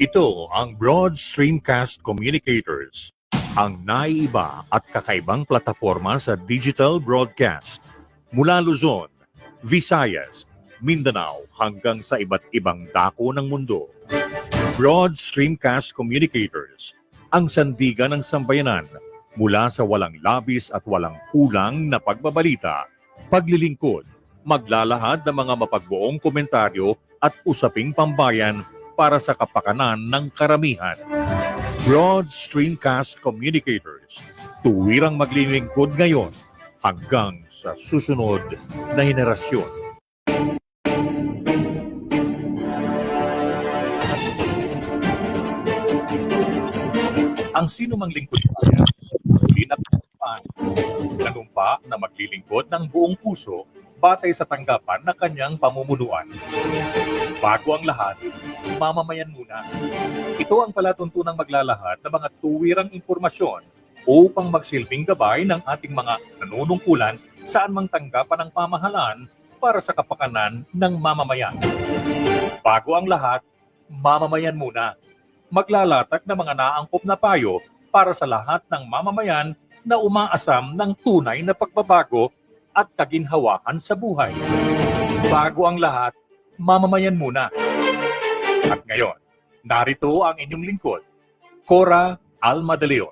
Ito ang Broad Stream Cast Communicators, ang naiiba at kakaibang plataforma sa digital broadcast. Mula Luzon, Visayas, Mindanao hanggang sa iba't ibang dako ng mundo. Broad Stream Cast Communicators, ang sandigan ng sambayanan mula sa walang labis at walang kulang na pagbabalita, paglilingkod, maglalahad ng mga mapagbuong komentaryo at usaping pambayan para sa kapakanan ng karamihan. Broad Stream Cast Communicators, tuwirang maglilingkod ngayon hanggang sa susunod na henerasyon. Ang sinumang lingkod bayan, hindi nakukuhaan. Nanumpa na maglilingkod ng buong puso batay sa tanggapan na kanyang pamumunuan. Bago ang lahat, mamamayan muna. Ito ang palatuntunang maglalahad ng mga tuwirang impormasyon upang magsilbing gabay ng ating mga nanunungkulan saan mang tanggapan ng pamahalaan para sa kapakanan ng mamamayan. Bago ang lahat, mamamayan muna. Maglalatag ng mga naangkop na payo para sa lahat ng mamamayan na umaasam ng tunay na pagbabago at kaginhawahan sa buhay. Bago ang lahat, mamamayan muna. At ngayon, narito ang inyong lingkod, Cora Alma De Leon.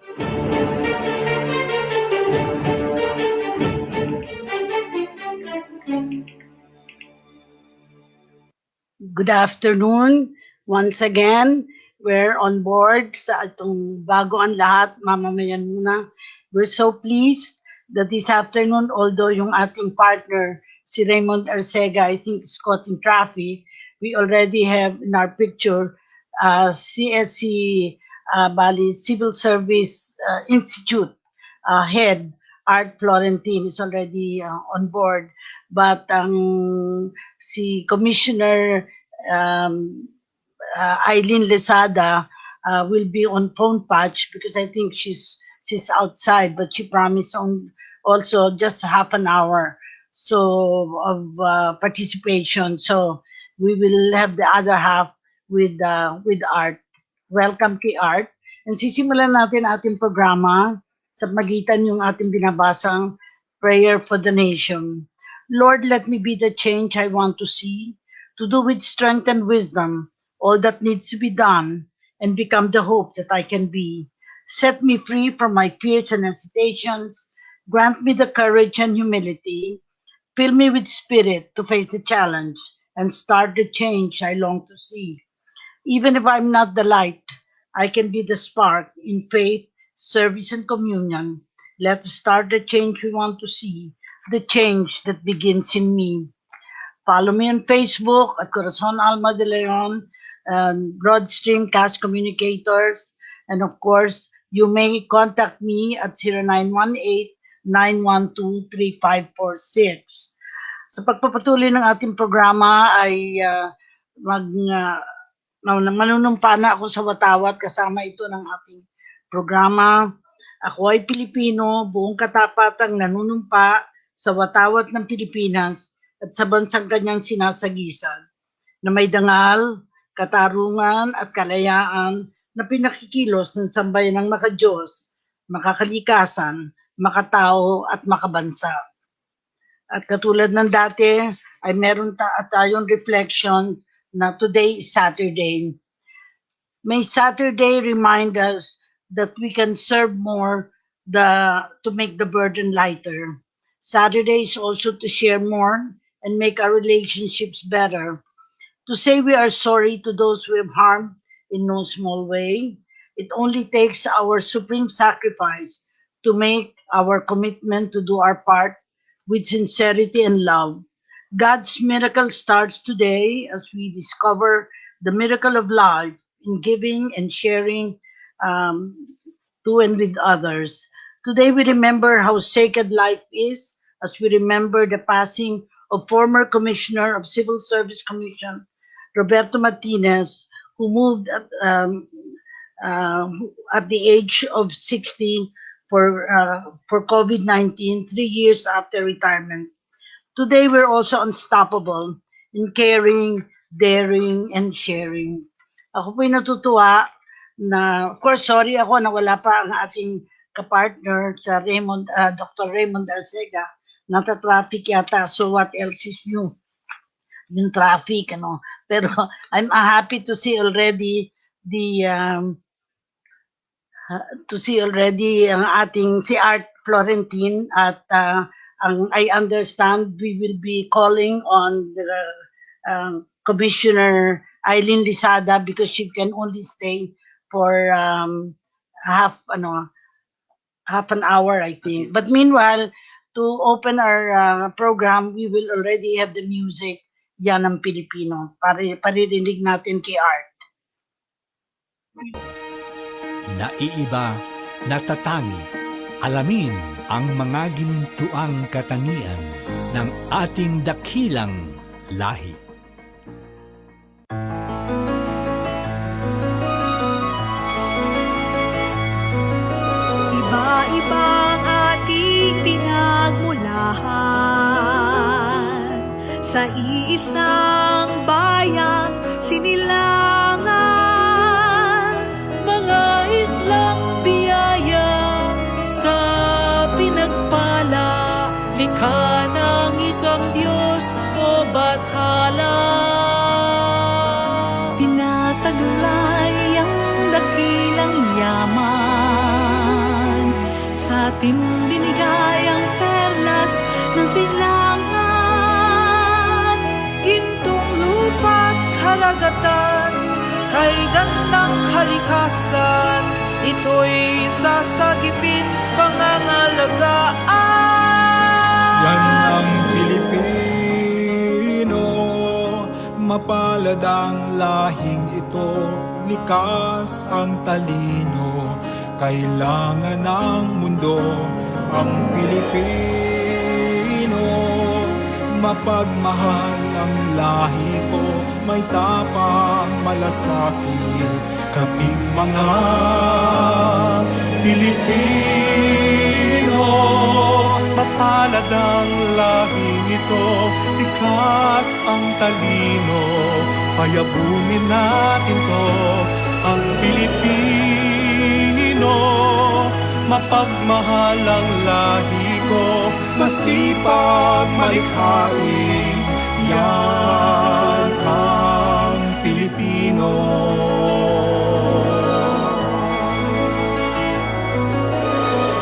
Good afternoon. Once again, we're on board sa itong Bago ang Lahat, mamamayan muna. We're so pleased that this afternoon, although yung ating partner, si Reymund Arcega, I think is caught in traffic, we already have in our picture CSC Bali Civil Service Institute head, Art Florentine, is already on board. But si Commissioner Eileen Lesada will be on phone patch because I think she's outside, but she promised on also just half an hour of participation. So we will have the other half with Art. Welcome kay Art. And sisimulan natin ating programa sa magitan yung ating binabasang prayer for the nation. Lord, let me be the change I want to see, to do with strength and wisdom all that needs to be done, and become the hope that I can be. Set me free from my fears and hesitations. Grant me the courage and humility. Fill me with spirit to face the challenge and start the change I long to see. Even if I'm not the light, I can be the spark in faith, service, and communion. Let's start the change we want to see, the change that begins in me. Follow me on Facebook at Cora Alma De Leon, Broad Stream Cast Communicators, and of course, you may contact me at 0918-912-3546. Sa pagpapatuloy ng ating programa ay manunumpa na ako sa watawat kasama ito ng ating programa. Ako ay Pilipino, buong katapatang nanunumpa sa watawat ng Pilipinas at sa bansang kanyang sinasagisan, na may dangal, katarungan at kalayaan na pinakikilos ng sambayan ng makadiyos, makakalikasan, makatao at makabansa. At katulad ng dati, ay meron tayong reflection na today is Saturday. May Saturday remind us that we can serve more to make the burden lighter. Saturday is also to share more and make our relationships better. To say we are sorry to those we have harmed in no small way. It only takes our supreme sacrifice to make our commitment to do our part with sincerity and love. God's miracle starts today as we discover the miracle of life in giving and sharing to and with others. Today we remember how sacred life is as we remember the passing of former Commissioner of Civil Service Commission, Roberto Martinez, who moved at the age of 60 for COVID-19, 3 years after retirement. Today, we're also unstoppable in caring, daring, and sharing. Ako po'y natutuwa na, of course, sorry ako na wala pa ang ating kapartner sa Dr. Reymund Arcega. Nata-traffic yata, so what else is new? Yung traffic, ano. Pero I'm happy to see already ang ating si Art Florentine at I understand we will be calling on the Commissioner Eileen Lisada because she can only stay for half an hour, I think. But meanwhile, to open our program, we will already have the music Yan ang Pilipino. Paririnig natin kay Art. Naiiba, natatangi, alamin ang mga ginintuang katangian ng ating dakilang lahi. Iba-ibang ating pinagmulahan, sa iisang bayang sinilangan. Mga islang biyaya sa pinagpala, likha ng isang Diyos o bathala. Tinataglay ang dakilang yaman, sa ating binigay ang perlas ng silangan. Gintong lupa't karagatan, kay gandang kalikasan, ito'y sasagipin pangangalagaan. Yan ang Pilipino, mapalad ang lahing ito, likas ang talino, kailangan ng mundo ang Pilipino. Mapagmahal ang lahi ko, may tapang malasakit, kaming mga Pilipino. Mapalad ang lahing ito, likas ang talino, payabungin natin to, ang Pilipino. Mapagmahal ang lahi ko, masipag malikhain, yan ang Pilipino.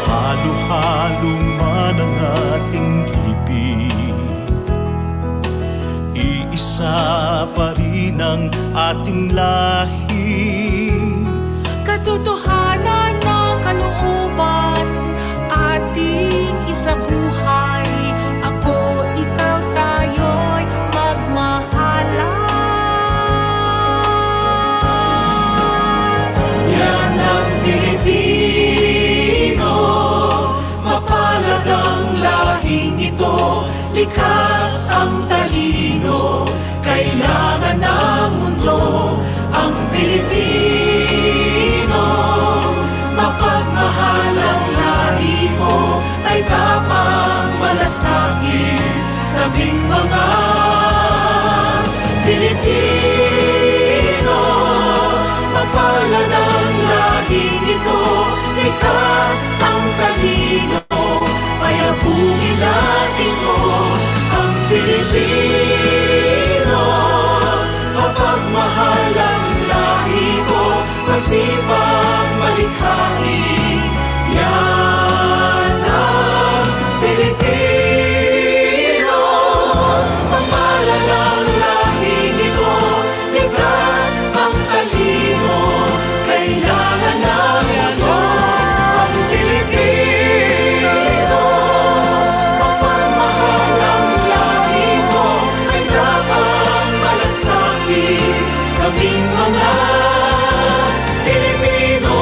Halo-halo man ang ating ibig, iisa pa rin ang ating lahi. Katotohanan ng kalooban, ating isabuhay. Ako, ikaw, tayo'y magmahalan. Yan ang Pilipino, mapalad ang lahing ito, likas ang talino, kailangan ng mundo ang Pilipino. Mapagmahal ang lahi ko, ay tapang malasakit, kaming mga Pilipino. Mapalad ang lahing ito, likas ang talino, payabungin natin ko ang Pilipino. Mapagmahal ang lahi ko, masipag malikhain, yan ang Pilipino. Mapalad ang lahing ito, likas ang talino, kailangan namin ito, ang Pilipino. Mapagmahal ang lahi ko, ay dapat malasakit, kaming mga Pilipino.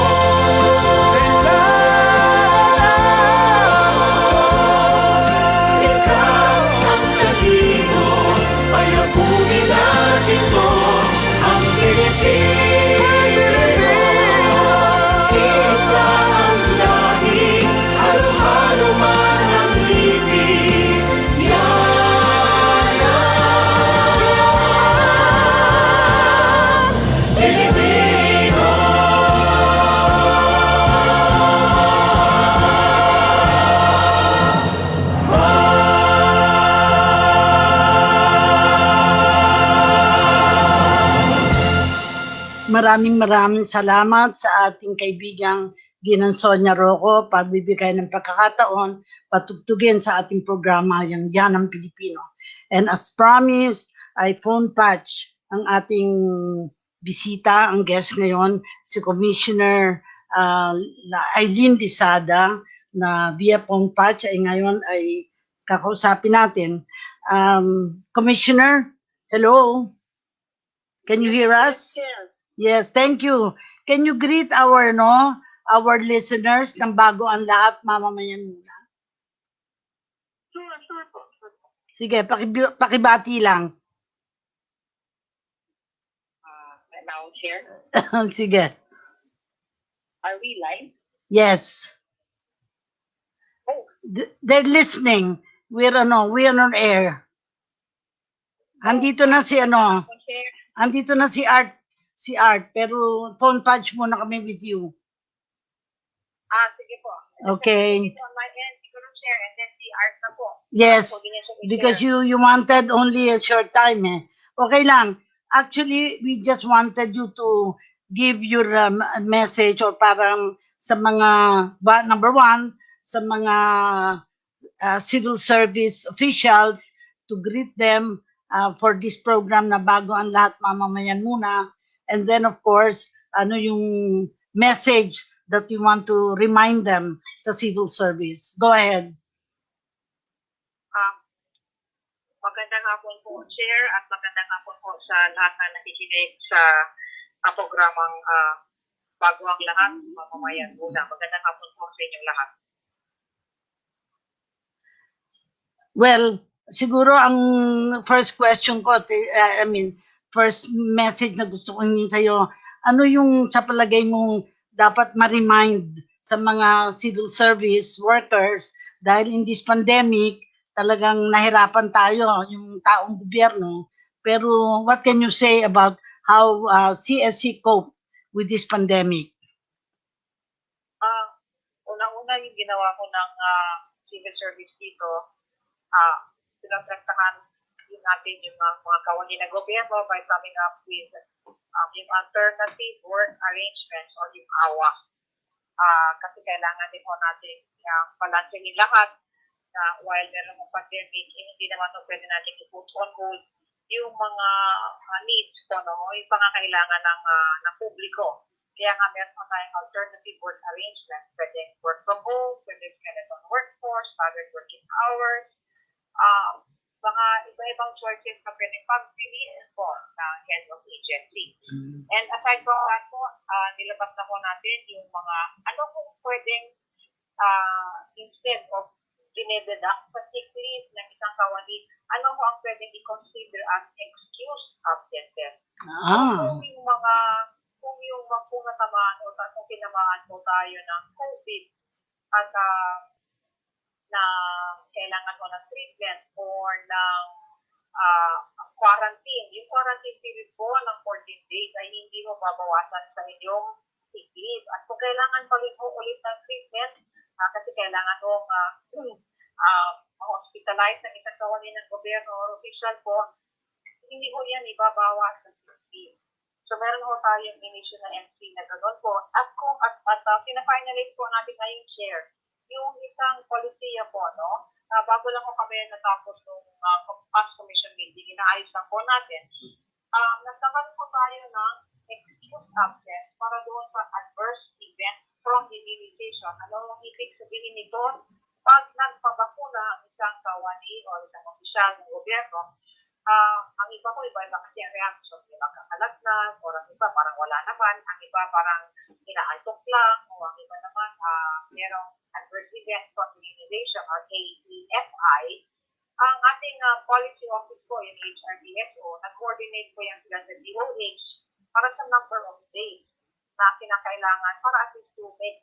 Maraming salamat sa ating kaibigang Ginang Sonia Rocco, pagbibigay ng pagkakataon, patugtugin sa ating programa yung Yan ang Pilipino. And as promised, ay phone patch ang ating bisita, ang guest ngayon, si Commissioner Eileen Disada, na via phone patch ay ngayon ay kakausapin natin. Commissioner, hello? Can you hear us? Yes, thank you. Can you greet our listeners ng Bago ang Lahat, Mamamayan muna? Sure po. Sige, pakibati lang. Now share. Sige. Are we live? Yes. Oh. They're listening. We're on air. Andito na si andito na si Art, pero phone patch muna kami with you. Sige po. Okay. On my end, siguro share and then si Art na po. Yes, because you wanted only a short time Okay lang. Actually, we just wanted you to give your message or parang sa mga, number one, sa mga civil service officials to greet them for this program na Bago ang Lahat, Mamamayan muna. And then of course, ano yung message that you want to remind them sa civil service. Go ahead. Magandang hapon po, Chair, at magandang hapon po sa lahat na nakikinig sa programang Bago ang Lahat, Mamamayan muna. Magandang hapon po sa inyong lahat. Well, siguro ang first question ko, first message na gusto ko nyo sa'yo, ano yung sa palagay mo dapat ma-remind sa mga civil service workers dahil in this pandemic, talagang nahirapan tayo, yung taong gobyerno. Pero what can you say about how CSC cope with this pandemic? Una yung ginawa ko ng civil service dito, pinagtrastahan din natin yung mga kawani ng gobyerno by coming up with yung alternative work arrangements or yung AWA. Kasi kailangan din po natin balansingin lahat na while meron ng pandemic, hindi naman pwede natin i-put on hold yung mga needs ko, yung pangangailangan ng publiko. Kaya nga meron pa tayong alternative work arrangements. Pwede work from home, pwede skeleton workforce, staggered working hours, mga iba-ibang choices na pwedeng pag-piliin po ng head of agency. And aside from that po, nilabas na po natin yung mga ano kung pwedeng instead of dinededuct sa sick leave ng isang kawani, ano po ang pwedeng i-consider as excused absences. Kung natamaan o kung tinamaan po tayo ng COVID at na kailangan mo ng treatment or ng quarantine. Yung quarantine period po ng 14 days ay hindi mo babawasan sa inyong sick leave. At kung kailangan ulit ng treatment, kasi kailangan mong hospitalize ng isang kawani ng gobyerno or official po, hindi mo yan ibabawas sa sick leave. So meron po tayong inisyong na MC na gano'n po. At pina-finalize po natin ngayong share yung isang polisiya po, bago lang ko kami natapos ng past commission meeting, inaayos lang po natin. Nagkaroon po tayo ng excuse absence para doon sa adverse event from immunization. Ano ang ibig sabihin nito? Pag nagpabakuna ang isang kawani o isang opisyal ng gobyerno, ang iba kasi ang reaction, may magkakalatnan, o ang iba parang wala naman, ang iba parang inaantok lang, o ang iba naman merong adverse event from immunization or AEFI. Ang ating policy office po, yung HRDSO, nag-coordinate po yan sila sa DOH para sa number of days na kinakailangan para at least to make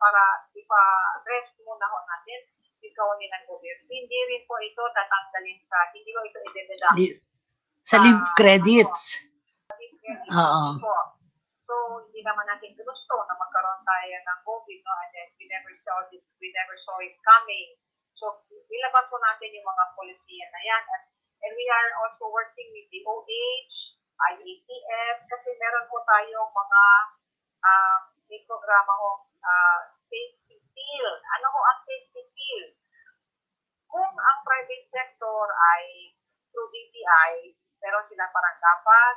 para ipa-rest muna ho natin yung kawani ng gobyerno. Hindi rin po ito tatanggalin hindi ko ito i-deduct. Sa leave credits. Oo. So, hindi naman natin gusto na magkaroon tayo ng COVID, and then we never saw it coming. So, ilabas po natin yung mga polisiya na yan. And we are also working with the OH, IATF, kasi meron po tayong mga may programa ho, safety seal. Ano ho ang safety seal? Kung ang private sector ay through DTI, pero sila parang dapat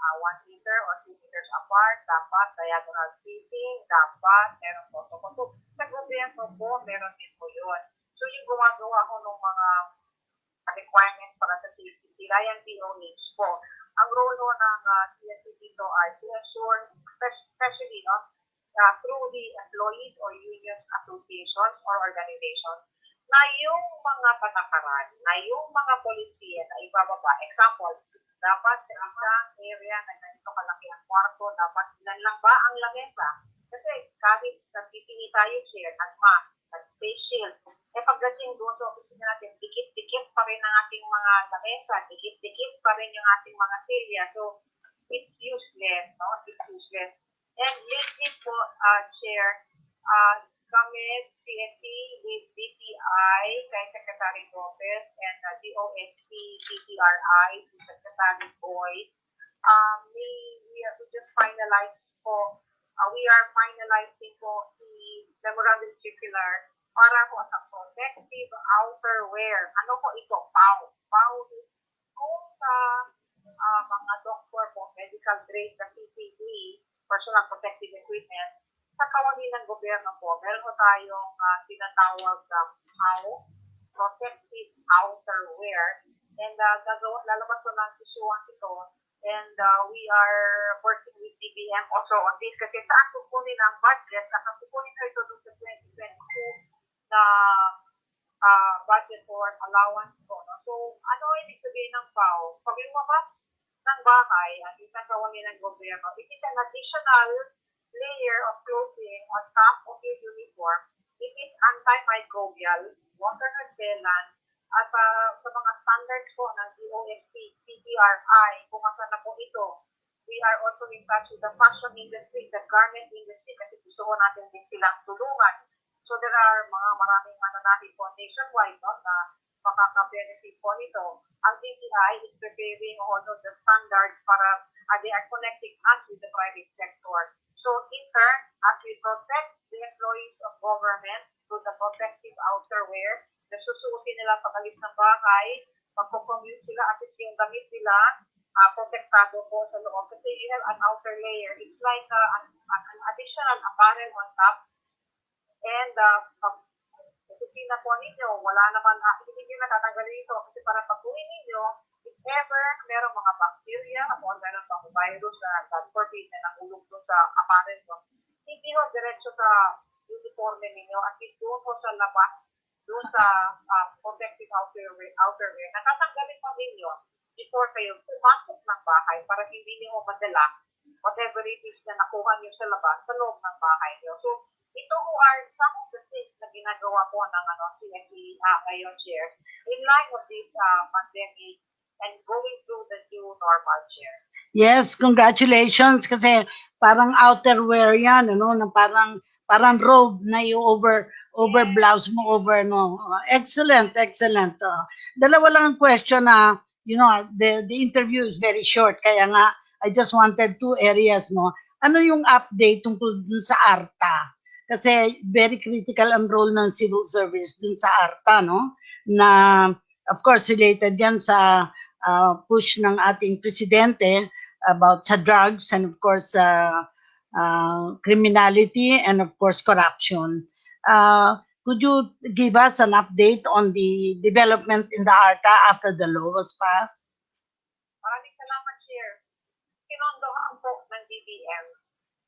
1 meter or 2 meters apart, dapat diagonal spacing, dapat meron protocol. Sa gobyerno po, meron din po yun. So yung gumagawa ko ng mga requirements para sa safety sila, yung DOH po. Ang role ho ng CSC dito ay to ensure, especially through the employees or unions associations or organizations, na yung mga patakaran, na yung mga polisiya na ibababa. Example, dapat sa isang area na ganito kalaki ang kwarto, dapat ilan lang ba ang lamesa? Kasi kahit nagtitingi tayo share, nag-mask, nag-face shield, pagdating doon sa opisina natin, dikit-dikit pa rin ang ating mga lamesa, dikit-dikit pa rin yung ating mga silya. So, it's useless, no? It's useless. And lately po, Chair, kami, CSC, with DTI, kay Secretary Lopez, and DOST, DTRI, Secretary Boy, we just finalized po, we are finalizing po the memorandum circular para po sa protective outerwear. Ano po ito? PAW. PAW is kung sa mga doctor po, medical grade na PPE, personal protective equipment, sa kawani ng gobyerno po, meron po tayong tinatawag na PAW, protective outerwear, and lalabas po ng isuan ito, and we are working with DBM also on this, kasi saan kukunin ang budget, kukunin na ito doon sa 2022 na budget for allowance po. No? So, ano ibig sabihin ng PAW? Pag lumabas ng bahay at isang kawani ng gobyerno, it is an additional layer of clothing on top of your uniform. It is antimicrobial, water repellent, at sa mga standards po ng DOST, CTRI, kung asan na po ito. We are also in touch with the fashion industry, the garment industry, kasi gusto ko natin din silang tulungan. So there are maraming mananahi po nationwide, no, na makaka-benefit po nito. Ang DTI is preparing also the standards para they are connecting us with the private sector. So in turn, as we protect the employees of government through the protective outerwear, nasusuotin nila pag-alis ng bahay, magpo-commute sila, at yung damit nila, protektado po sa loob. Kasi you have an outer layer. It's like an additional apparel on top. And opisina po ninyo, wala naman, hindi nyo natatanggalin ito kasi para pag-uwi ninyo, if ever merong mga bacteria o meron pang virus na God forbid na nahulog doon sa apparel mo, hindi ho diretso sa uniforme ninyo at doon ho sa labas, doon sa protective outerwear, natatanggalin pa ninyo before kayo pumasok ng bahay para hindi nyo madala whatever it is na nakuha nyo sa labas, sa loob ng bahay nyo. So, ito ho are some of the things na ginagawa po ng CSC ngayon, Chair, in line with this pandemic and going through the new normal, Chair. Yes, congratulations kasi parang outerwear yan, ano, na parang robe na over blouse mo over, no. Excellent. Dalawa lang ang question na, the interview is very short, kaya nga I just wanted 2 areas, no. Ano yung update tungkol dun sa ARTA? Kasi very critical ang role ng civil service dun sa ARTA, no? Na, of course, related yan sa push ng ating presidente about sa drugs and, of course, criminality and, of course, corruption. Could you give us an update on the development in the ARTA after the law was passed? Maraming salamat, Chair. Kinondohan po ng DBM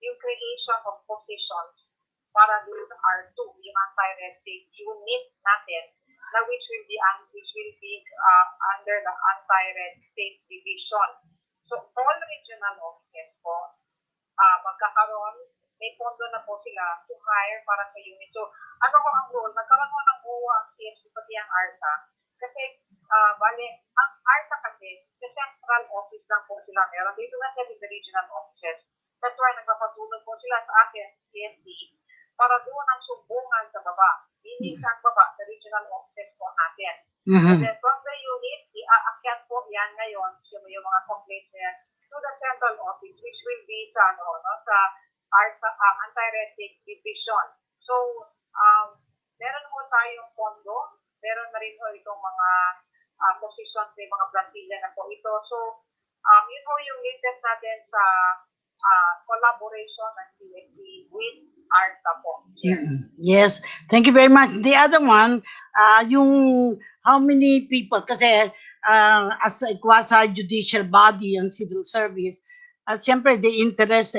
yung creation of positions para doon sa R2, yung anti-red tape unit natin, na which will be under the anti-red tape division. So all regional offices po, magkakaroon, may pondo na po sila to hire para sa unit. So ano ko ang role? Nagkaroon ko ng buwa ang CSC pati ang ARTA. Kasi, ang ARTA kasi, sa central office lang po sila meron. Dito na sa regional offices. That's why nagpapatulog po sila sa akin, CSC, para doon ang sumbungan sa baba. Hindi sa baba, sa regional offices po natin. And then from the unit, iaakyat po yan ngayon, yung mga complaints niya, to anti-red tape division. So, meron ho tayong pondo, meron na rin ho itong mga positions, may mga plantilla na po ito. So, yun ho yung latest natin sa collaboration ng CSC with ARSA po. Yes, thank you very much. The other one, yung how many people, kasi as a quasi-judicial body and civil service, siyempre the interest,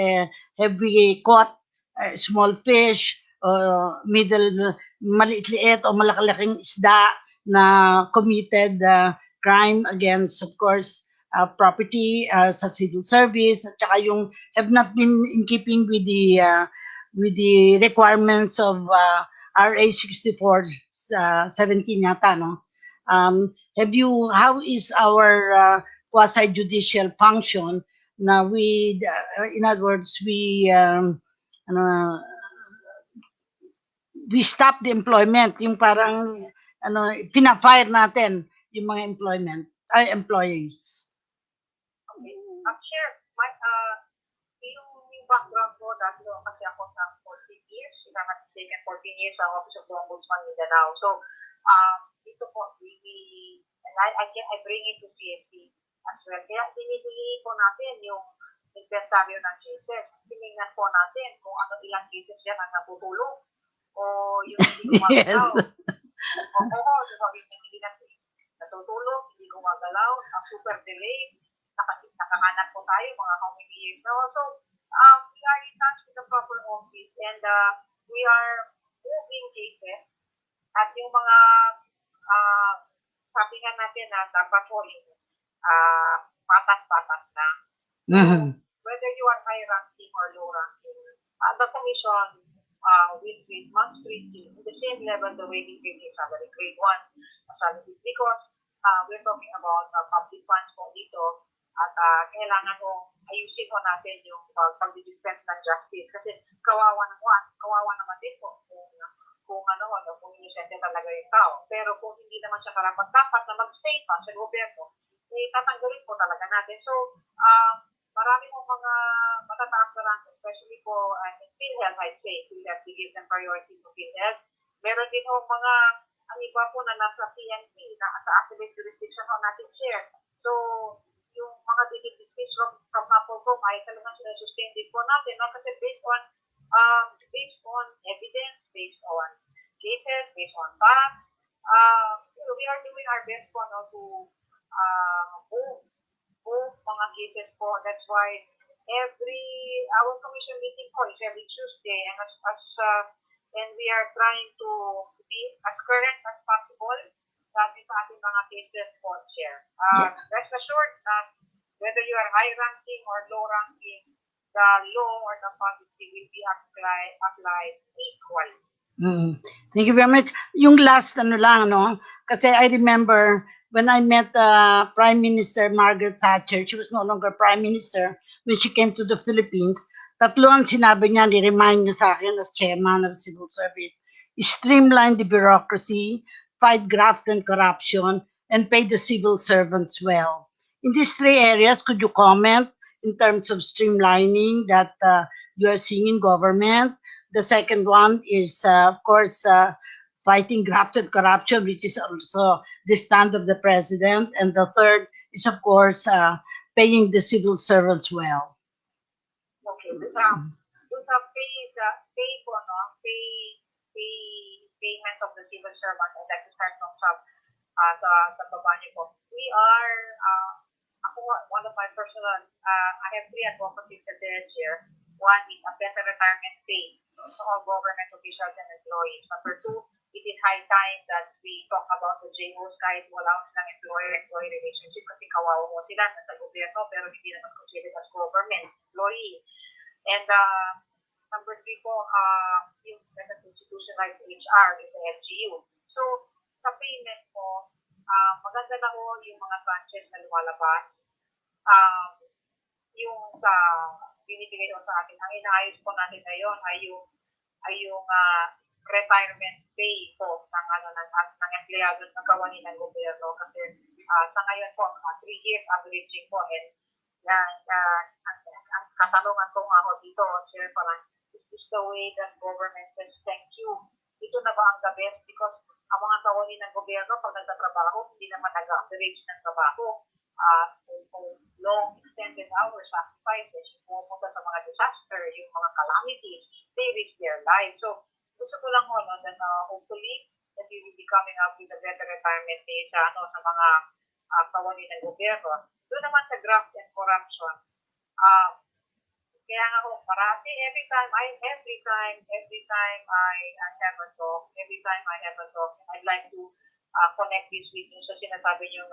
have we caught small fish, maliit-liit o malaki-laking isda na committed crime against, of course, property sa civil service, at saka yung have not been in keeping with the requirements of RA 64 17 yata, no? How is our quasi-judicial function na in other words, we stop the employment, yung parang pina-fire natin yung mga employees. Okay. Chair, yung background ko, dati kasi ako sa 14 years, second 14 years sa Office of the Ombudsman Mindanao. So, ito po, I bring it to CSC as well. Kaya dinidili po natin yung inventaryo ng cases. Tinignan po natin kung ilang cases yan ang natutulog o yung hindi gumagalaw. Oo, yung hindi natutulog, hindi gumagalaw, super delay, nakahanap po tayo mga how many years now. So, we are in touch with the proper office and we are moving cases at yung mga sabi nga natin na dapat po yung patas-patas na. Whether you are high-ranking or low-ranking, the commission must treat you in the same level the way we treat salary grade 1 salary, because we're talking about public funds po dito at kailangan ko ayusin ko natin yung pag-dispense ng justice kasi kawawa naman din po kung inisente talaga yung tao. Pero kung hindi naman siya karapat-dapat na mag-stay pa sa gobyerno, tatanggalin po talaga natin. So, marami mong mga matataas na rank, especially po in PhilHealth, I'd say. PhilHealth, we give them priority to PhilHealth. Meron din po mga, ang iba po na nasa PNP, na sa activate jurisdiction ho natin share. So, yung mga disease from Napolcom ay talagang sinasustain din po natin. No? Kasi based on evidence, based on cases, based on facts, we are doing our best po to move mga cases po. That's why our commission meeting po is every Tuesday, and we are trying to be as current as possible dati sa ating mga cases po, Chair. Rest assured that whether you are high-ranking or low-ranking, the law or the policy will be applied equally. Thank you very much. Yung last kasi I remember when I met Prime Minister Margaret Thatcher, she was no longer Prime Minister when she came to the Philippines. Tatlo ang sinabi niya, ni-remind niya sa akin as chairman of civil service: streamline the bureaucracy, fight graft and corruption, and pay the civil servants well. In these three areas, could you comment in terms of streamlining that you are seeing in government? The second one is, of course, fighting graft and corruption, which is also the stand of the president. And the third is, of course, paying the civil servants well. Okay. Payment of the civil servant, I'd like to start from sa baba niyo po. We are, one of my personal, I have 3 advocacies this year. One is a better retirement pay to all government officials and employees. Number 2, it is high time that we talk about the JOs kahit wala silang employer-employee relationship kasi kawawa mo sila sa gobyerno pero hindi naman considered as government employee. And number 3 po, yung institutionalized HR is the LGU. So, sa payment po, maganda na ho yung mga branches na lumalabas. Yung sa binibigay ko sa atin, ang inaayos po natin ngayon ay yung retirement pay po ng empleyado ng kawani ng gobyerno kasi sa ngayon po 3 years averaging po, and ang katanungan ko nga ako dito, Sir, parang is the way that government says thank you. Ito na ba ang the best? Because ang mga kawani ng gobyerno, pag nagtatrabaho, hindi naman nag-average ng trabaho. Long extended hours, sacrifices, yung pumunta sa mga disaster, yung mga calamities, they risk their lives. So, gusto ko lang that hopefully that we will be coming up with a better retirement age sa mga kawani ng gobyerno. Doon naman sa graft and corruption, kaya nga ako parati, every time I have a talk, I'd like to connect this with you sa sinasabi niyo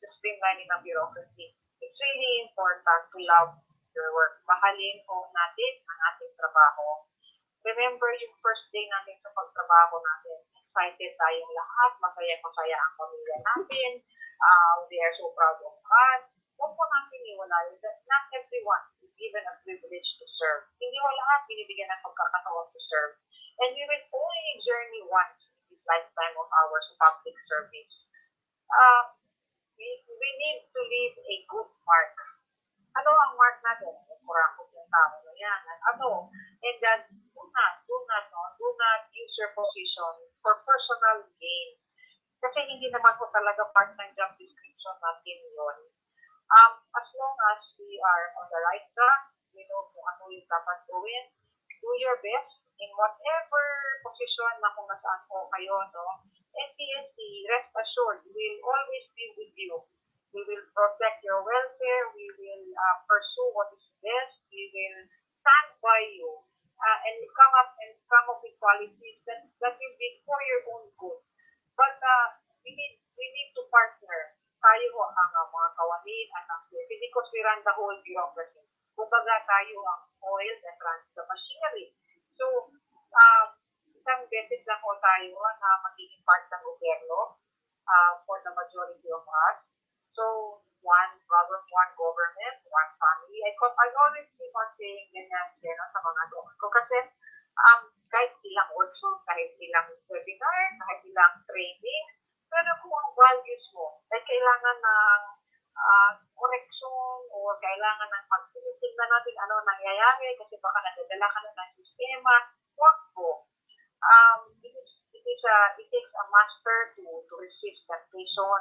the streamlining ng bureaucracy. It's really important to love your work. Mahalin po natin ang ating trabaho. Remember yung first day natin sa pagtrabaho natin. Excited tayong lahat. Masaya-masaya ang pamilya natin. We are so proud of us. Huwag po natin iwalayin that not everyone is given a privilege to serve. Hindi mo lahat binibigyan ng pagkakataon to serve. And we will only journey once in this lifetime of ours of public service. We need to leave a good mark. Ano ang mark natin? Kurakot yung tao na yan. And that do not use your position for personal gain. Kasi hindi naman po talaga part ng job description natin yun. As long as we are on the right track, we know kung ano yung dapat gawin, do your best in whatever position na kung nasaan po kayo, And BSC, rest assured, we will always be with you. We will protect your welfare. We will pursue what is best. We will stand by you and come up with policies that will be for your own good. But we need to partner. Tayo ang mga kawani at ang BSC because we run the whole bureaucracy. Kumbaga tayo ang oil that runs the machinery. So, isang beses lang po tayo na magiging part ng gobyerno for the majority of us. So, one government, one family. I always keep on saying ganyan sa mga doon ko kasi kahit ilang workshop, kahit ilang webinar, kahit ilang training, pero kung ang values mo ay kailangan ng correction o kailangan ng pagtitignan natin ano nangyayari kasi baka nadadala ka na ng sistema, huwag po. It takes a master to resist temptation.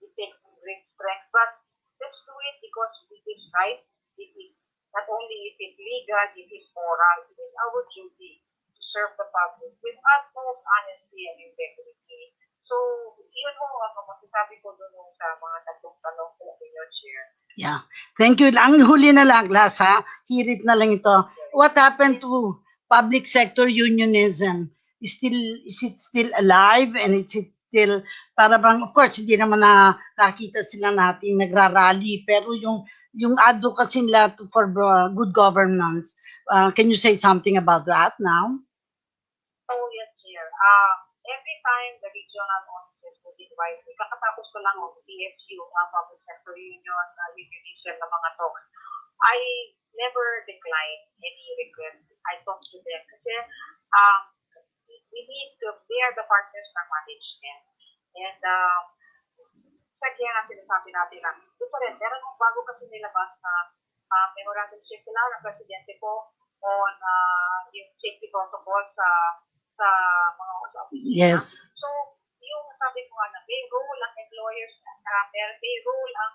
It takes great strength, but let's do it because it is right. It is not only it is legal, it is moral. It is our duty to serve the public with utmost honesty and integrity. So, yun ang masasabi ko doon sa mga tanong ko sa inyo, Chair. Yeah. Thank you. Ang huli na lang, Lasa, hirit na lang ito. What happened to public sector unionism? Is it still alive and it's still para bang, of course hindi naman nakita sila natin nagrarally, pero yung advocacy nila for good governance, can you say something about that now? Oh yes, Chair. Every time the regional offices would invite me, kakatapos ko lang PSU, Public Sector Union, unionism na mga talks, I never decline any request. I talk to them kasi they are the partners ng management. And kaya nga sinasabi natin na ito rin, meron kong bago kasi nilabas na memorandum circular ng presidente ko on yung safety protocol sa mga offices. Yes. So, yung sabi ko nga na may role ang employers, may role ang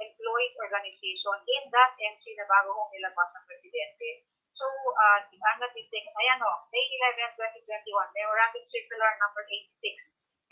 employees organization in that MC na bago kong nilabas ng presidente. So, May 11, 2021, Memorandum Circular number 86,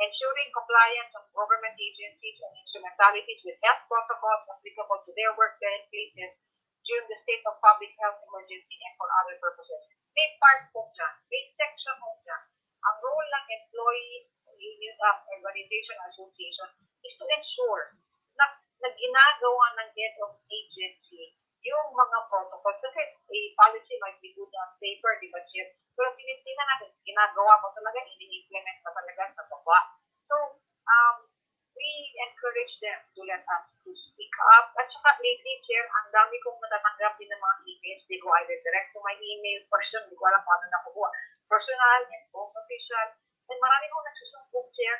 ensuring compliance of government agencies and instrumentalities with health protocols applicable to their work places during the state of public health emergency and for other purposes. May part po dyan, may section po dyan. Ang role ng employee union organization association is to ensure na ginagawa ng head of agency yung mga protocols. Kasi a policy might be good on paper, di ba, Chip? Pero tinitingnan natin, ginagawa mo talaga, ini-implement pa talaga sa baba. So, we encourage them to let us to speak up. At saka lately, Chair, ang dami kong natatanggap din ng mga emails. They go either direct to my email person, hindi ko alam paano nakukuha. Personal and official. And marami kong nagsusumbong, Chair,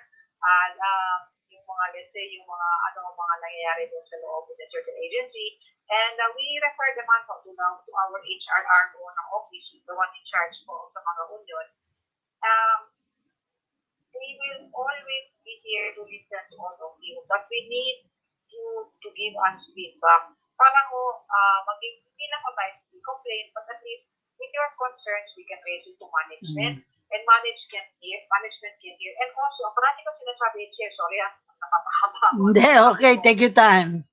yung mga, let's say, yung mga nangyayari doon sa loob of the certain agency. And we refer them on to our HRR ng office. the one in charge po sa mga union, um, we will always be here to listen to all of you, but we need you to give us feedback. Para ho, maging hindi lang about the complaint, but at least with your concerns, we can raise it to management. And management can hear. And also, ang parati ko sinasabi, sorry, napapahaba. Hindi, okay, take your time.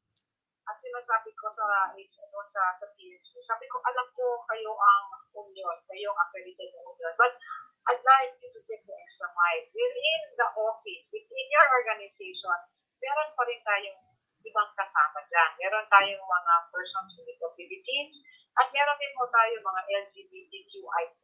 Ang sinasabi ko sa PSC, sabi ko, alam ko kayo ang union, kayo ang accredited na union. But I'd like you to take the extra mile. Within the office, within your organization, meron pa rin tayong ibang kasama dyan. Meron tayong mga persons with disabilities, at meron din po tayong mga LGBTQI+.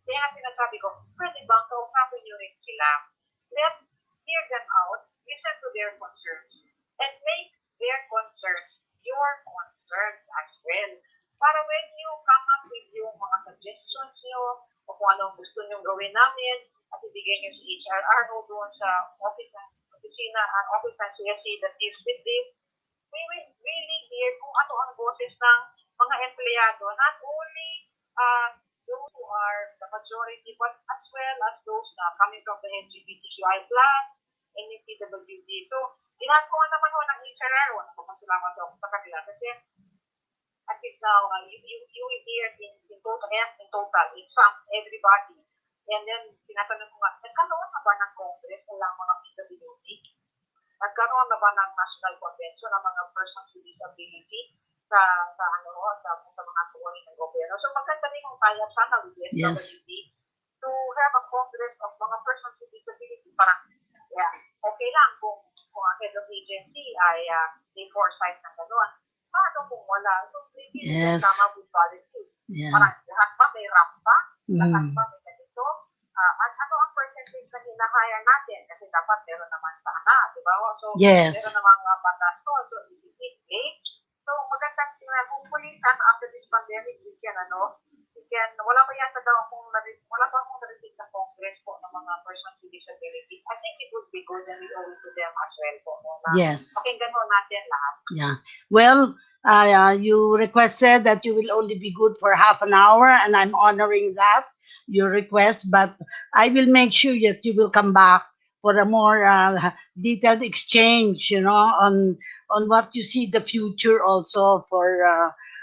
Kaya nga sinasabi ko, pwede bang kausapin nyo rin sila? Let's hear them out, listen to their concerns, and make their concerns your concerns as well. Para when you come up with yung mga suggestions nyo, o kung anong gusto nyo gawin namin, at ibigay nyo sa HRRO doon sa office ng CSC that deals with this, we will really hear kung ano ang boses ng mga empleyado, not only those who are the majority, but as well as those coming from the LGBTQI+, and yung PWD. So, ginagawa naman ho ng HRRO, nagpapasalamat ako sa kanila, kasi at least now, you hear in total, in sum, everybody. And then, tinatanong ko nga, nagkaroon na ba ng Congress ng mga PWD? Nagkaroon na ba ng National Convention ng mga persons with disability sa mga tuwari ng gobyerno? So, maganda rin yung tayo sana with the SWD to have a Congress of mga persons with disability. Parang, okay lang kung ang head of agency ay may foresight ng gano'n. Paano kung wala? So, maybe tama with policy. Parang, lahat ba may ramp pa? Lahat ba may ganito? At ano ang percentage na hinahire natin? Kasi dapat meron naman sana, di ba? So, meron naman batas to. So, it So, magandang tingnan. Hopefully, after this pandemic, we can, wala pa yata daw wala pa akong narinig na Congress po ng mga persons with disability. I think it would be good and we owe it to them as well po. Pakinggan mo natin lahat. Yeah. Well, you requested that you will only be good for half an hour, and I'm honoring that, your request, but I will make sure that you will come back for a more detailed exchange, on what you see the future also for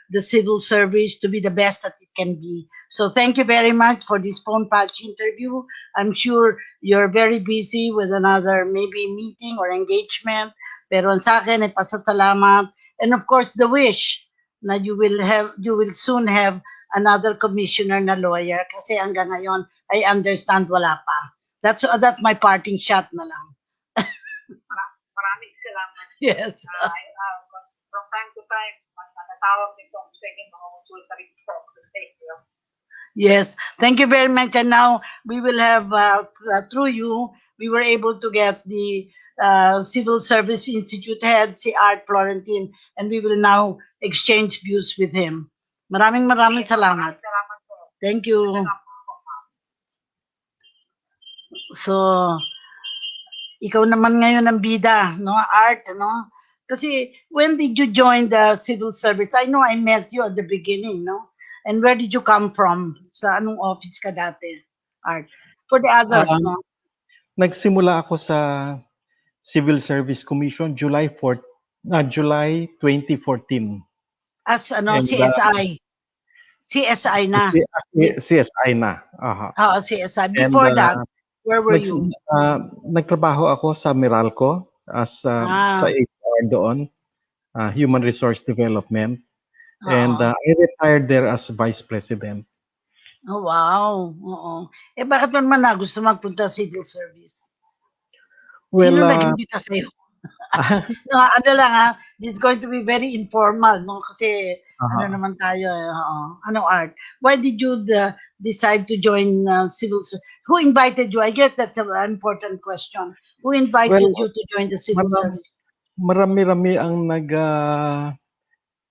the civil service to be the best that it can be. So thank you very much for this phone patch interview. I'm sure you're very busy with another maybe meeting or engagement. Pero sa akin ay pasasalamat. And of course, the wish na you will soon have another commissioner na lawyer, kasi hanggang ngayon I understand wala pa. That's my parting shot na lang. Maraming salamat. Yes. From time to time, matatawag nito ang second mga consultary talk. Thank you. Yes, thank you very much. And now we will have, through you, we were able to get the Civil Service Institute head, si Art Florentine, and we will now exchange views with him. Maraming salamat. Thank you. So, ikaw naman ngayon ang bida, no, Art, no? Kasi when did you join the civil service? I know I met you at the beginning, no? And where did you come from? Sa anong office ka dati, Art? For the others, no? Nagsimula ako sa Civil Service Commission July 2014. As CSI. CSI na. CSI na. CSI. Before that, where were you? Nagtrabaho ako sa Meralco as sa HR doon, Human Resource Development. And I retired there as Vice President. Oh, wow. Oo. Bakit naman gusto magpunta sa civil service? Sino nag-imbita sa'yo? No, this is going to be very informal, no? Kasi naman tayo, Art? Why did you decide to join civil service? Who invited you? I guess that's an important question. Who invited you to join the civil service? Marami-rami ang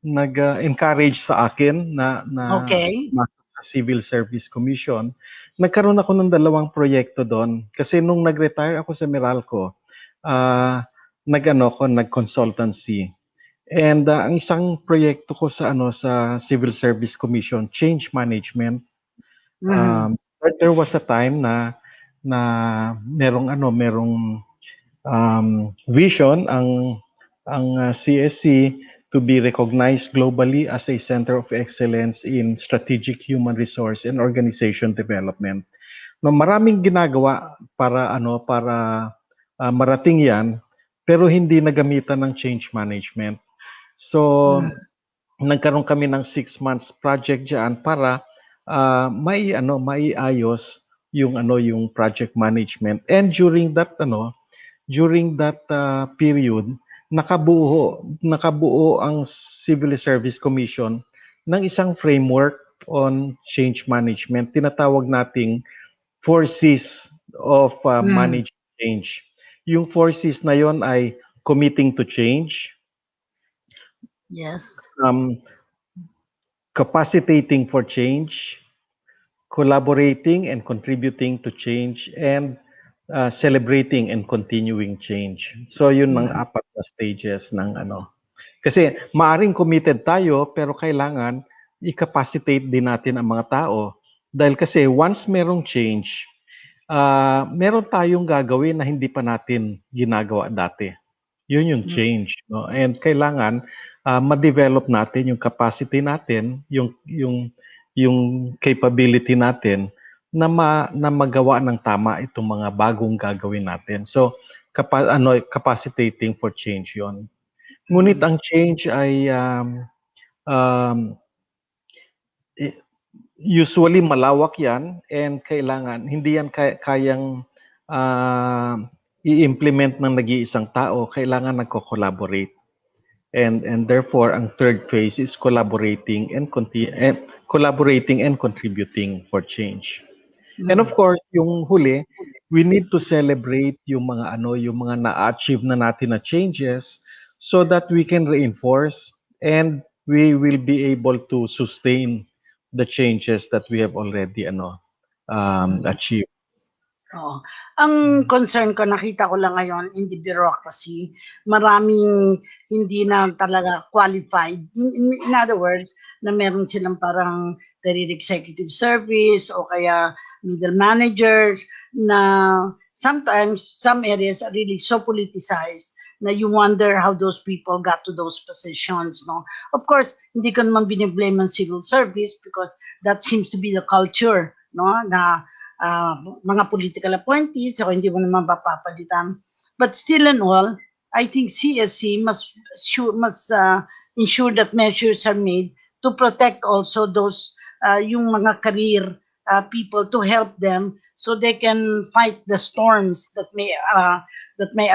nag-encourage sa akin na masok sa Civil Service Commission. Nagkaroon ako ng 2 proyekto doon kasi nung nag-retire ako sa Meralco, nag-consultancy. And ang isang proyekto ko sa Civil Service Commission, change management. There was a time na merong vision ang CSC to be recognized globally as a center of excellence in strategic human resource and organization development. No, maraming ginagawa para marating 'yan, pero hindi nagamitan ng change management. So nagkaroon kami ng 6 months project diyan para maiayos yung project management. And during that period, nakabuo ang Civil Service Commission ng isang framework on change management. Tinatawag nating 4 C's of managing change. Yung 4 C's na yon ay committing to change, Yes. Capacitating for change, collaborating and contributing to change, and celebrating and continuing change. So yun ang 4 na stages ng Kasi maaring committed tayo pero kailangan i-capacitate din natin ang mga tao dahil kasi once merong change, meron tayong gagawin na hindi pa natin ginagawa dati. Yun yung change, no? And kailangan ma-develop natin yung capacity natin, yung capability natin na magawa ng tama itong mga bagong gagawin natin. So capacitating for change 'yon. Ngunit ang change ay usually malawak 'yan and kailangan hindi yan kayang i-implement ng nag-iisang tao, kailangan nagko-collaborate. And therefore ang third phase is collaborating and contributing for change. And of course, yung huli, we need to celebrate yung mga na-achieve na natin na changes so that we can reinforce and we will be able to sustain the changes that we have already achieved. Oh. Ang concern ko, nakita ko lang ngayon in the bureaucracy, maraming hindi na talaga qualified. In other words, na meron silang parang career executive service o kaya middle managers na sometimes some areas are really so politicized na you wonder how those people got to those positions, no? Of course, hindi ko naman biniblame ang civil service because that seems to be the culture, no? Na mga political appointees, so hindi mo naman papapalitan. But still and all, I think CSC must ensure that measures are made to protect also those yung mga career people, to help them so they can fight the storms that may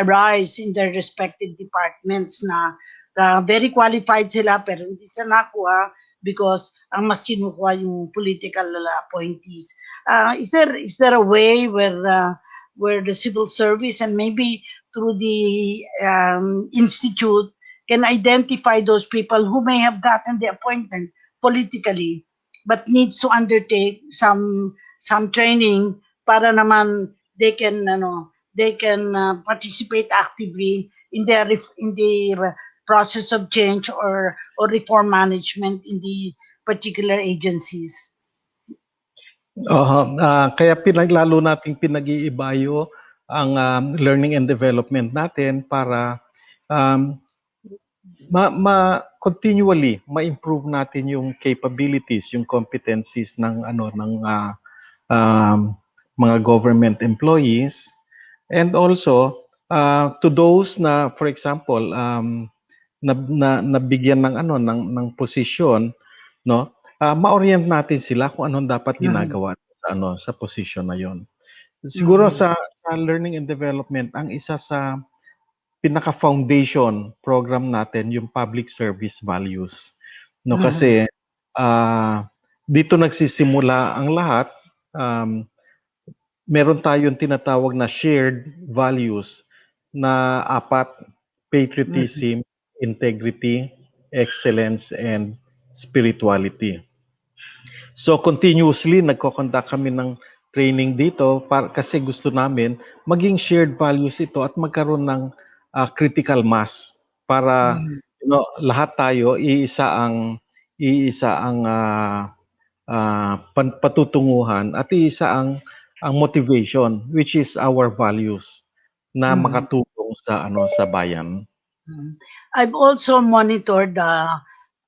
arise in their respective departments na very qualified sila pero hindi sila nakuha because ang mas kinukuha yung political appointees. Is there a way where the civil service and maybe through the institute can identify those people who may have gotten the appointment politically but needs to undertake some training para naman they can participate actively in the process of change or reform management in the particular agencies. Kaya lalo nating pinag-iibayo ang learning and development natin para continually ma-improve natin yung capabilities, yung competencies ng mga government employees, and also to those na, for example, nabigyan ng posisyon, no? Ma-orient natin sila kung anong dapat ginagawa sa posisyon na yon. Siguro sa learning and development, ang isa sa pinaka-foundation program natin yung public service values, no? Kasi dito nagsisimula ang lahat. Meron tayong tinatawag na shared values na 4: patriotism, integrity, excellence, and spirituality. So continuously nagko-conduct kami ng training dito kasi gusto namin maging shared values ito at magkaroon ng critical mass para lahat tayo iisa ang patutunguhan at isa ang motivation, which is our values na makatulong sa sa bayan. I've also monitored the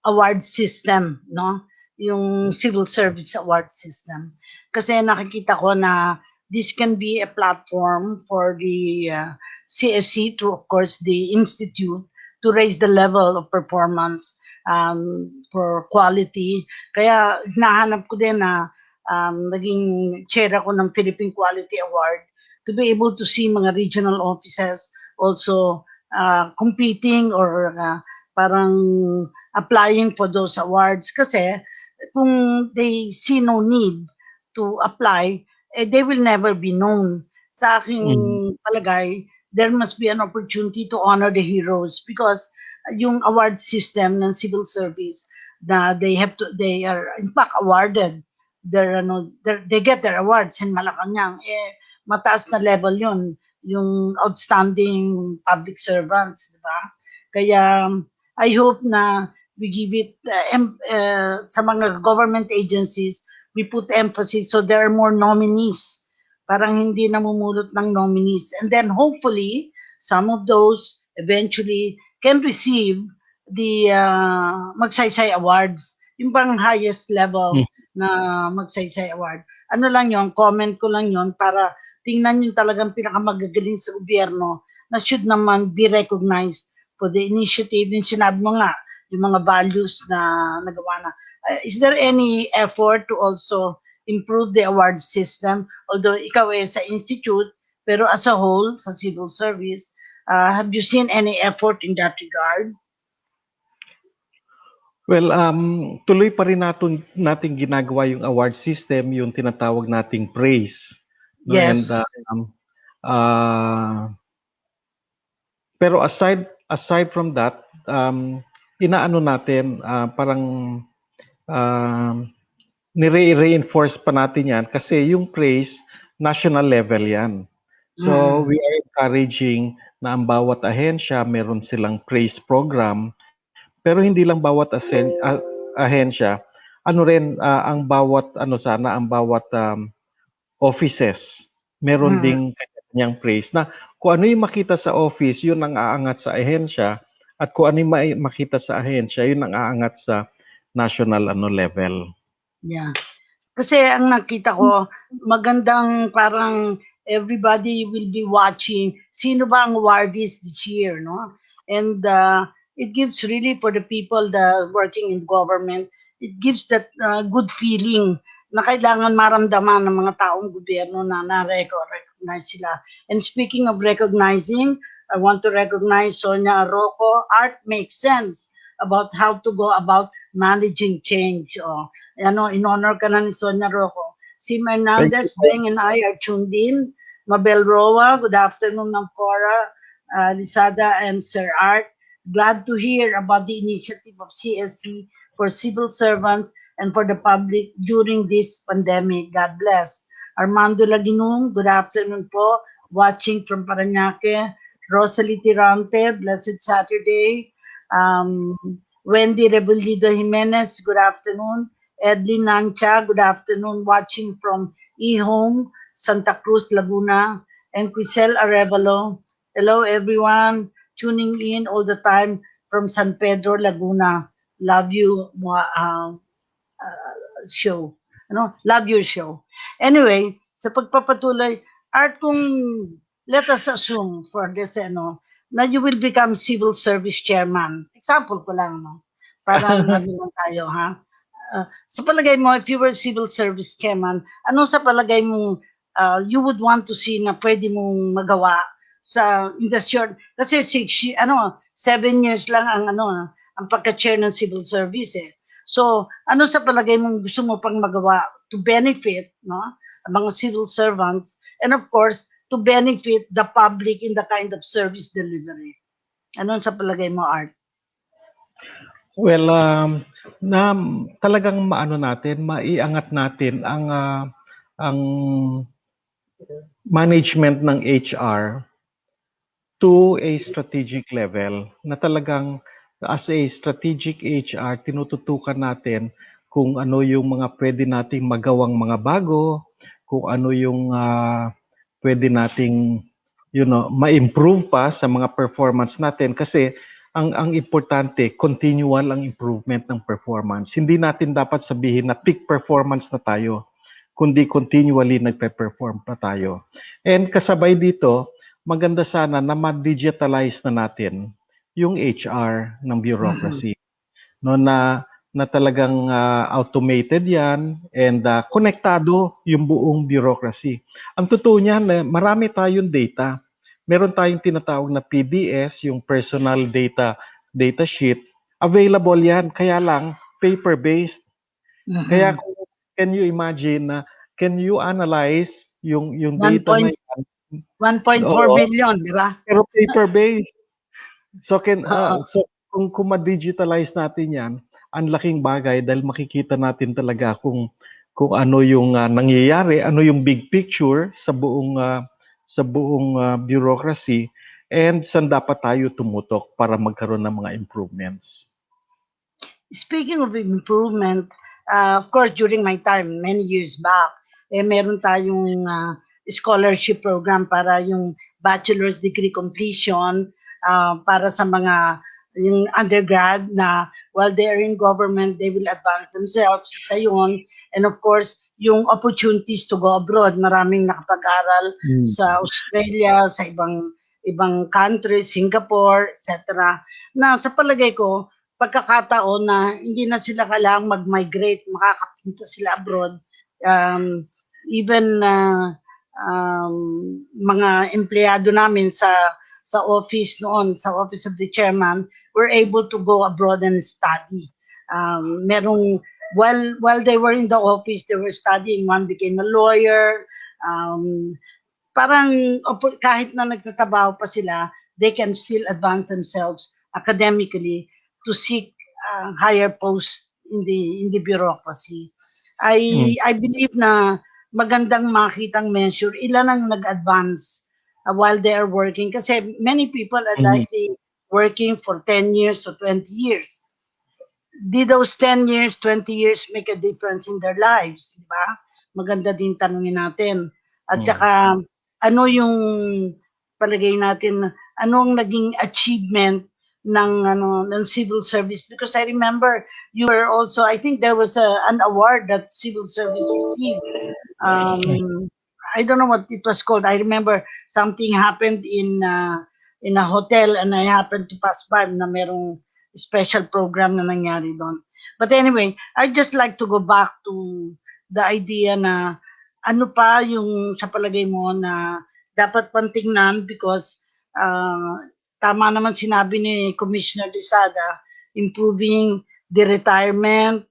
award system, no? Yung civil service award system. Kasi nakikita ko na this can be a platform for the CSC through, of course, the institute to raise the level of performance for quality. Kaya hinahanap ko din na naging chair ako ng Philippine Quality Award to be able to see mga regional offices also competing or parang applying for those awards. Kasi kung they see no need to apply, they will never be known. Sa aking palagay, there must be an opportunity to honor the heroes because yung award system ng civil service na they are in fact awarded, they get their awards in Malacanang. Mataas na level yun, yung outstanding public servants, di ba? Kaya I hope na we give it sa mga government agencies, we put emphasis so there are more nominees. Parang hindi namumulot ng nominees. And then hopefully, some of those eventually can receive the Magsaysay Awards, yung pang highest level na Magsaysay Award. Ano lang yon, comment ko lang yon para tingnan yung talagang pinakamagagaling sa gobyerno na should naman be recognized for the initiative. Yung sinabi mo nga, yung mga values na nagawa na. Is there any effort to also improve the award system? Although ikaw sa institute, pero as a whole, sa civil service, have you seen any effort in that regard? Well, tuloy pa rin natin ginagawa yung award system, yung tinatawag nating praise. No? Yes. And, pero aside from that, inaano natin, parang nire-reinforce pa natin yan kasi yung praise, national level yan. So we are encouraging na ang bawat ahensya, meron silang praise program, pero hindi lang bawat ahensya, ano rin ang bawat ang bawat offices, meron ding kanyang praise na kung ano yung makita sa office, yun ang aangat sa ahensya, at kung ano yung makita sa ahensya, yun ang aangat sa national level. Yeah. Kasi ang nakita ko, magandang parang everybody will be watching sino ba ang awardees this year, no? And it gives really for the people that working in government, it gives that good feeling na kailangan maramdaman ng mga taong gobyerno na na-recognize sila. And speaking of recognizing, I want to recognize Sonia Rocco. Art makes sense about how to go about managing change. In honor ka na ni Sonia Rocco. Si Hernandez, Beng and I are tuned in. Mabel Roa, good afternoon ng Cora, Lizada and Sir Art. Glad to hear about the initiative of CSC for civil servants and for the public during this pandemic. God bless. Armando Laginung, good afternoon po. Watching from Parañaque. Rosalie Tirante, blessed Saturday. Wendy Rebollido Jimenez, good afternoon. Edlin Nancha, good afternoon. Watching from eHome, Santa Cruz, Laguna. And Crisel Arevalo, hello everyone. Tuning in all the time from San Pedro, Laguna. Love you show. Love your show. Anyway, sa pagpapatuloy, Art, kung let us assume for this, na you will become civil service chairman. Example ko lang, no? Parang lang tayo, ha? Sa palagay mo, if you were civil service chairman, ano sa palagay mo you would want to see na pwede mong magawa sa industry? Kasi 7 years lang ang pagka-chair ng civil service, eh. So, ano sa palagay mong gusto mo pang magawa to benefit, no, ang mga civil servants, and of course, to benefit the public in the kind of service delivery? Ano sa palagay mo, Art? Well, na talagang maiangat natin ang management ng HR to a strategic level, na talagang as a strategic HR, tinututukan natin kung ano yung mga pwede nating magawang mga bago, kung ano yung pwede nating ma-improve pa sa mga performance natin kasi ang importante, continual ang improvement ng performance. Hindi natin dapat sabihin na peak performance na tayo, kundi continually nagpe-perform pa tayo. And kasabay dito, maganda sana na ma-digitalize na natin yung HR ng bureaucracy. No, na talagang automated yan and konektado yung buong bureaucracy. Ang totoo niyan, marami tayong data. Meron tayong tinatawag na PDS, yung personal data sheet. Available yan, kaya lang paper-based. Kaya can you imagine na can you analyze yung data na yan? 1.4 Oo, million, di ba? pero paper-based. So kung ma-digitalize natin 'yan, ang laking bagay dahil makikita natin talaga kung ano yung nangyayari, ano yung big picture sa buong bureaucracy and saan dapat tayo tumutok para magkaroon ng mga improvements. Speaking of improvement, of course, during my time, many years back, meron tayong scholarship program para yung bachelor's degree completion para sa mga yung undergrad na while they're in government, they will advance themselves. Isa yun. And of course, yung opportunities to go abroad. Maraming nakapag-aral sa Australia, sa ibang countries, Singapore, etc. Na sa palagay ko, pagkakataon na hindi na sila kailangang mag-migrate, makakapunta sila abroad. Even mga empleyado namin sa office noon, sa office of the chairman, were able to go abroad and study. Merong while they were in the office, they were studying. One became a lawyer. Parang kahit na nagtatrabaho pa sila, they can still advance themselves academically to seek higher posts in the bureaucracy. I believe na magandang makitang measure ilan ang nag-advance while they are working kasi many people are likely working for 10 years or 20 years. Did those 10 years, 20 years make a difference in their lives, di ba? Maganda din tanungin natin. At saka ano yung palagay natin, anong naging achievement ng civil service, because I remember you were also, I think there was an award that civil service received. I don't know what it was called. I remember something happened in a hotel and I happened to pass by na merong special program na nangyari doon. But anyway, I'd just like to go back to the idea na ano pa yung sa palagay mo na dapat pantingnan because tama naman sinabi ni Commissioner Lizada, improving the retirement.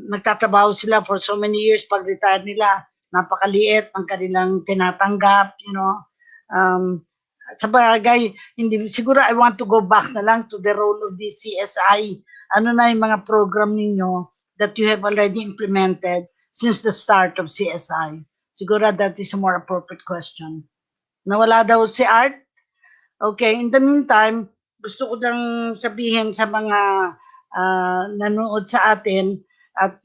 Nagtatrabaho sila for so many years, pag-retire nila, napakaliit ang kanilang tinatanggap, sa bagay, siguro I want to go back na lang to the role of the CSI. Ano na yung mga program ninyo that you have already implemented since the start of CSI? Siguro that is a more appropriate question. Nawala daw si Art? Okay, in the meantime, gusto ko lang sabihin sa mga nanood sa atin at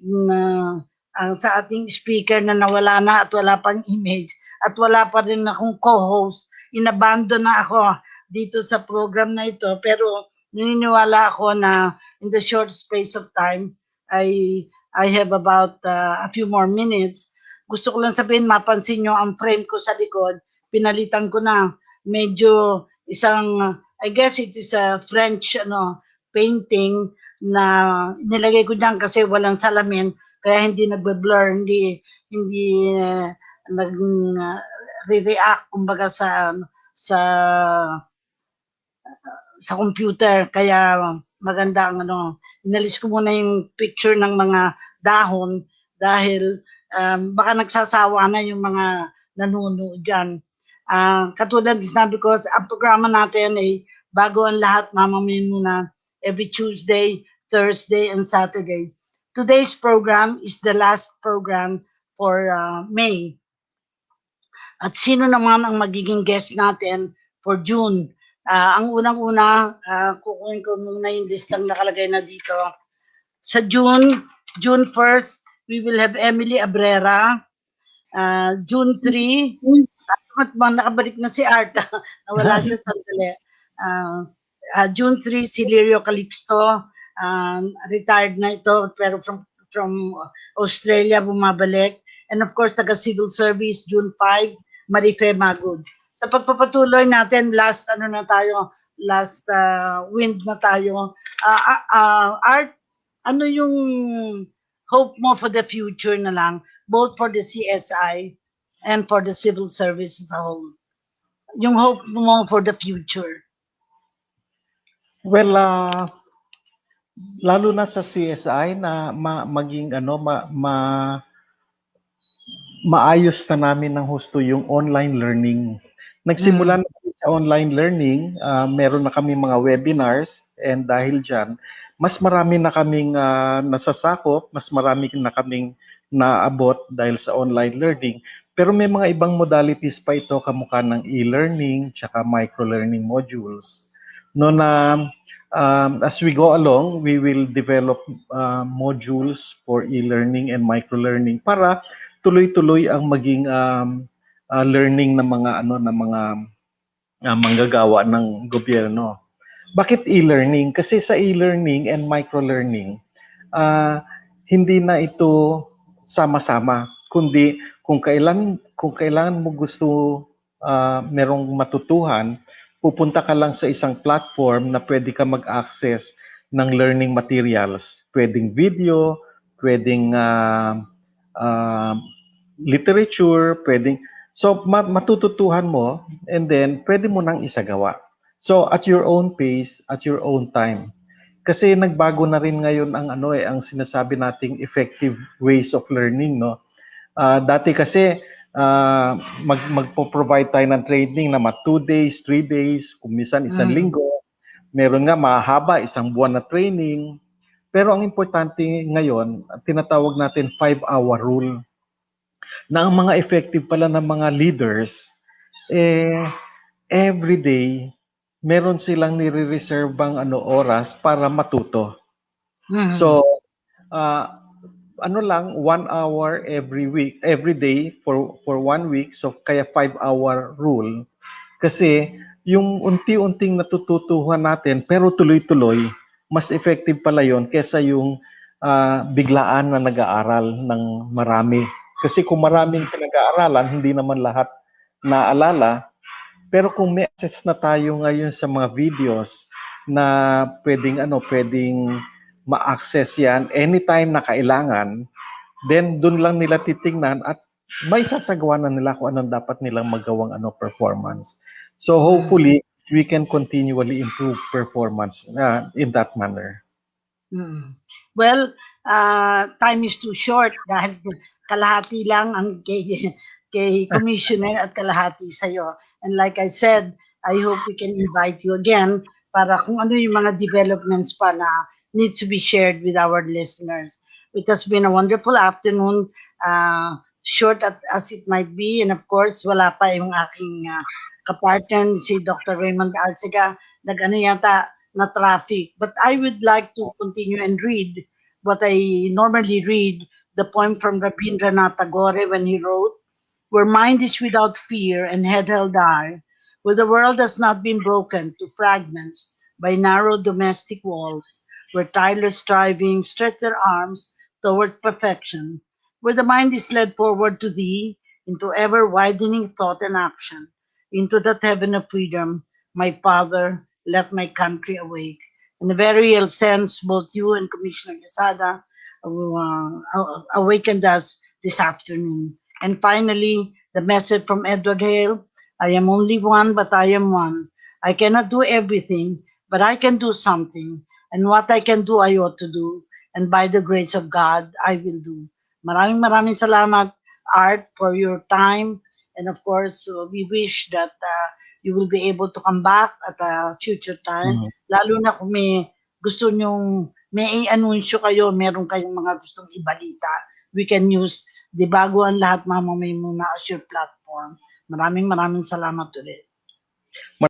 sa ating speaker na nawala na at wala pang image at wala pa rin akong co-host. Inabandon na ako dito sa program na ito pero naniniwala ako na in the short space of time I have about a few more minutes. Gusto ko lang sabihin, mapansin nyo ang frame ko sa likod, pinalitan ko na medyo isang, I guess it is a French painting na nilagay ko diyan kasi walang salamin kaya hindi nagbe-blur, hindi nag-react kumbaga sa computer kaya maganda ang inalis ko muna yung picture ng mga dahon dahil baka nagsasawa na yung mga nanonood diyan. Katulad din sinabi ko, ang programa natin ay Bago ang Lahat, Mamamayan muna, every Tuesday, Thursday, and Saturday. Today's program is the last program for May. At sino naman ang magiging guest natin for June? Ang unang-una, kukunin ko muna yung listang nakalagay na dito. Sa June 1st, we will have Emily Abrera. June 3, nakabalik na si Art. Nawala siya sandali. June 3, si Lirio Calixto. Retired na ito, pero from Australia bumabalik. And of course, taga-civil service, June 5, Marife Magud. Sa pagpapatuloy natin, last wind na tayo. Art, ano yung hope mo for the future na lang, both for the CSI and for the civil service as a whole? Yung hope mo for the future? Well, lalo na sa CSI na maging maayos na namin ng husto yung online learning. Nagsimula na kami sa online learning, meron na kami mga webinars, and dahil dyan, mas marami na kaming nasasakop, mas marami na kaming naabot dahil sa online learning. Pero may mga ibang modalities pa ito kamukha ng e-learning tsaka micro-learning modules. No, na as we go along, we will develop modules for e-learning and micro-learning para tuloy-tuloy ang maging learning ng mga manggagawa ng gobyerno. Bakit e-learning? Kasi sa e-learning and micro-learning, hindi na ito sama-sama, kundi kung kailan mo gusto merong matutuhan, pupunta ka lang sa isang platform na pwede ka mag-access ng learning materials. Pwedeng video, pwedeng literature, pwedeng... So, matututuhan mo, and then pwede mo nang isagawa. So, at your own pace, at your own time. Kasi nagbago na rin ngayon ang sinasabi nating effective ways of learning, no? Dati kasi magpo-provide tayo ng training na 2 days, 3 days, kung minsan isang linggo. Meron nga mahaba, 1 buwan na training. Pero ang importante ngayon, tinatawag natin 5-hour rule. Na ang mga effective pala ng mga leaders, every day, meron silang nire-reserve ang oras para matuto. So, 1 hour every day for 1 week, so kaya 5-hour rule. Kasi yung unti-unting natututuhan natin pero tuloy-tuloy, mas effective pala yon kesa yung biglaan na nag-aaral ng marami. Kasi kung maraming pinag-aaralan, hindi naman lahat naalala. Pero kung may access na tayo ngayon sa mga videos na pwedeng ma-access yan anytime na kailangan, then doon lang nila titingnan at may sasagawa na nila kung anong dapat nilang magawang performance. So hopefully, we can continually improve performance in that manner. Well, time is too short dahil kalahati lang ang kay Commissioner at kalahati sa'yo. And like I said, I hope we can invite you again para kung ano yung mga developments pa na needs to be shared with our listeners. It has been a wonderful afternoon, short as it might be, and of course, wala pa yung aking kapartner, si Dr.Reymund Arcega, yata na traffic. But I would like to continue and read what I normally read, the poem from Rabindranath Tagore when he wrote, "Where mind is without fear and head held high, where the world has not been broken to fragments by narrow domestic walls, where tireless striving stretch their arms towards perfection, where the mind is led forward to thee into ever-widening thought and action, into that heaven of freedom, my Father, let my country awake." In a very real sense, both you and Commissioner Quesada awakened us this afternoon. And finally, the message from Edward Hale, "I am only one, but I am one. I cannot do everything, but I can do something. And what I can do, I ought to do. And by the grace of God, I will do." Maraming salamat, Art, for your time. And of course, we wish that you will be able to come back at a future time. Lalo na kung may gusto nyong, may i-anunsyo kayo, meron kayong mga gustong ibalita, we can use the Bago ang Lahat Mamamayan muna as your platform. Maraming salamat ulit.